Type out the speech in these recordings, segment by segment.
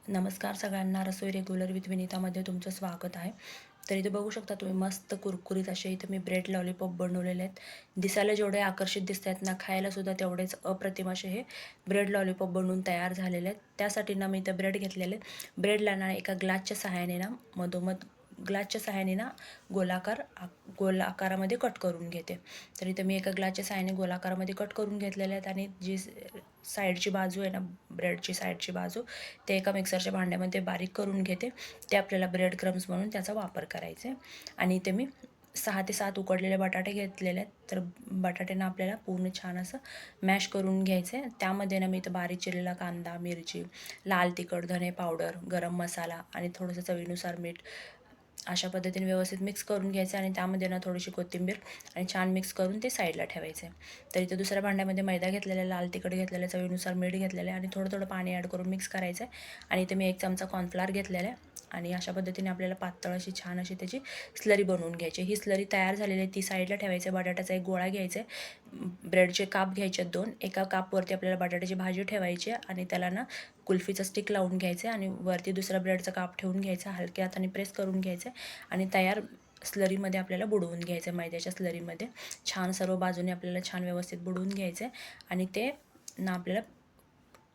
नमस्कार सगळ्यांना. रसोई regular with विनीतामध्ये तुमचं स्वागत आहे. तर इथे बघू शकता तुम्ही मस्त कुरकुरीत असे इथे मी ब्रेड लॉलीपॉप बनवलेले आहेत. दिसायला जेवढे आकर्षित दिसत आहेत ना, खायला सुद्धा तेवढेच अप्रतिम असे हे ब्रेड लॉलीपॉप बनवून तयार झालेले आहेत. त्यासाठी ना मी इथे ब्रेड घेतलेले. ब्रेडला ना एका ग्लासच्या सहाय्याने ना मधोमध ग्लासच्या सहाय्याने ना गोल आकारामध्ये कट करून घेते. तर इथे मी एका ग्लासच्या सहाय्याने गोल आकारामध्ये कट करून घेतलेले आहेत आणि जी साईडची बाजू आहे ना, ब्रेडची साईडची बाजू ते एका मिक्सरच्या भांड्यामध्ये बारीक करून घेते. ते आपल्याला ब्रेड क्रम्स म्हणून त्याचा वापर करायचा आहे. आणि इथे मी 6 ते 7 उकडलेले बटाटे घेतलेले आहेत. तर बटाट्यांना आपल्याला पूर्ण छान असं मॅश करून घ्यायचं आहे. त्यामध्ये ना मी इथं बारीक चिरलेला कांदा, मिरची, लाल तिखट, धने पावडर, गरम मसाला आणि थोडंसं चवीनुसार मीठ अशा पद्धतीने व्यवस्थित मिक्स करून घ्यायचं आणि त्यामध्ये ना थोडीशी कोथिंबीर आणि छान मिक्स करून ते साईडला ठेवायचं आहे. तर इथे दुसऱ्या भांड्यामध्ये मैदा घेतलेला आहे, लाल तिखट घेतलेलं आहे, चवीनुसार मीठ घेतलेलं आहे आणि थोडं थोडं पाणी ॲड करून मिक्स करायचं आहे. आणि इथे मी 1 चमचा कॉर्नफ्लॉवर घेतलेला आहे आणि अशा पद्धतीने आपल्याला पातळ अशी छान अशी त्याची स्लरी बनवून घ्यायची. ही स्लरी तयार झालेली आहे ती साईडला ठेवायची आहे. बटाट्याचा एक गोळा घ्यायचा आहे, ब्रेडचे काप घ्यायचे आहेत 2. एका कापवरती आपल्याला बटाट्याची भाजी ठेवायची आहे आणि त्याला ना कुल्फीचा स्टिक लावून घ्यायचं आहे आणि वरती दुसरा ब्रेडचा काप ठेवून घ्यायचा, हलक्या हाताने प्रेस करून घ्यायचं आहे आणि तयार स्लरीमध्ये आपल्याला बुडवून घ्यायचं आहे. मैद्याच्या स्लरीमध्ये छान सर्व बाजूने आपल्याला छान व्यवस्थित बुडवून घ्यायचं आहे आणि ते ना आपल्याला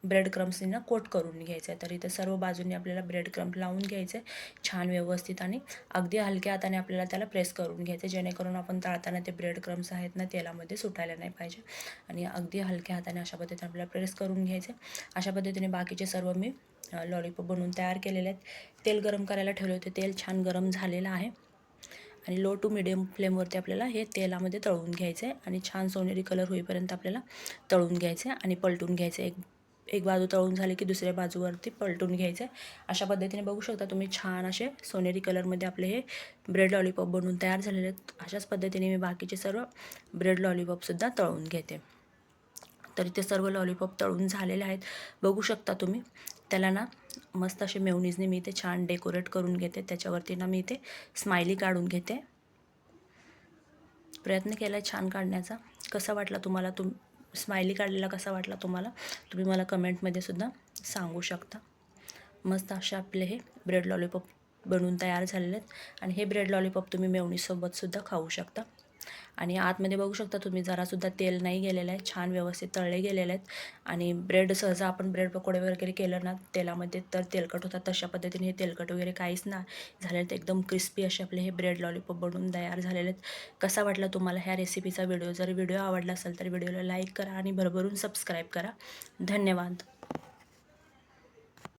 ब्रेड क्रम्सनी ना कोट करून घ्यायचं आहे. तर इथं सर्व बाजूंनी आपल्याला ब्रेड क्रम्स लावून घ्यायचं आहे छान व्यवस्थित आणि अगदी हलक्या हाताने आपल्याला त्याला प्रेस करून घ्यायचं आहे, जेणेकरून आपण तळताना ते ब्रेड क्रम्स आहेत ना तेलामध्ये सुटायला नाही पाहिजे. आणि अगदी हलक्या हाताने अशा पद्धतीने आपल्याला प्रेस करून घ्यायचं आहे. अशा पद्धतीने बाकीचे सर्व मी लॉलीपॉप बनवून तयार केलेले आहेत. तेल गरम करायला ठेवले होते. तेल छान गरम झालेलं आहे आणि लो टू मिडियम फ्लेमवरती आपल्याला हे तेलामध्ये तळून घ्यायचं आहे आणि छान सोनेरी कलर होईपर्यंत आपल्याला तळून घ्यायचं आहे आणि पलटून घ्यायचं आहे. एक बाजू तळून झाली की दुसऱ्या बाजूवरती पलटून घ्यायचं आहे. अशा पद्धतीने बघू शकता तुम्ही छान असे सोनेरी कलरमध्ये आपले हे ब्रेड लॉलीपॉप बनवून तयार झालेले आहेत. अशाच पद्धतीने मी बाकीचे सर्व ब्रेड लॉलीपॉपसुद्धा तळून घेते. तर इथे सर्व लॉलीपॉप तळून झालेले आहेत. बघू शकता तुम्ही. त्याला ना मस्त असे मेयोनीजने मी इथे छान डेकोरेट करून घेते. त्याच्यावरती ना मी इथे स्माइली काढून घेते. प्रयत्न केला आहे छान काढण्याचा. कसा वाटला तुम्हाला? स्माइली काढलेला कसा वाटला तुम्हाला? तुम्ही मला कमेंटमध्ये सुद्धा सांगू शकता. मस्त असे आपले हे ब्रेड लॉलीपॉप बनवून तयार झालेले आहेत आणि हे ब्रेड लॉलीपॉप तुम्ही मेयोनीजसोबतसुद्धा खाऊ शकता. आणि आतमध्ये बघू शकता तुम्ही जरासुद्धा तेल नाही गेलेलं आहे, छान व्यवस्थित तळले गेलेले आहेत. आणि ब्रेड सहजा आपण ब्रेड पकोडे वगैरे केलं ना तेलामध्ये तर तेलकट होतात, तशा पद्धतीने हे तेलकट वगैरे काहीच नाही झालेलं आहेत. एकदम क्रिस्पी असे आपले हे ब्रेड लॉलीपॉप बनवून तयार झालेले आहेत. कसा वाटला तुम्हाला ह्या रेसिपीचा व्हिडिओ? जर व्हिडिओ आवडला असेल तर व्हिडिओला लाईक करा आणि भरभरून सबस्क्राईब करा. धन्यवाद.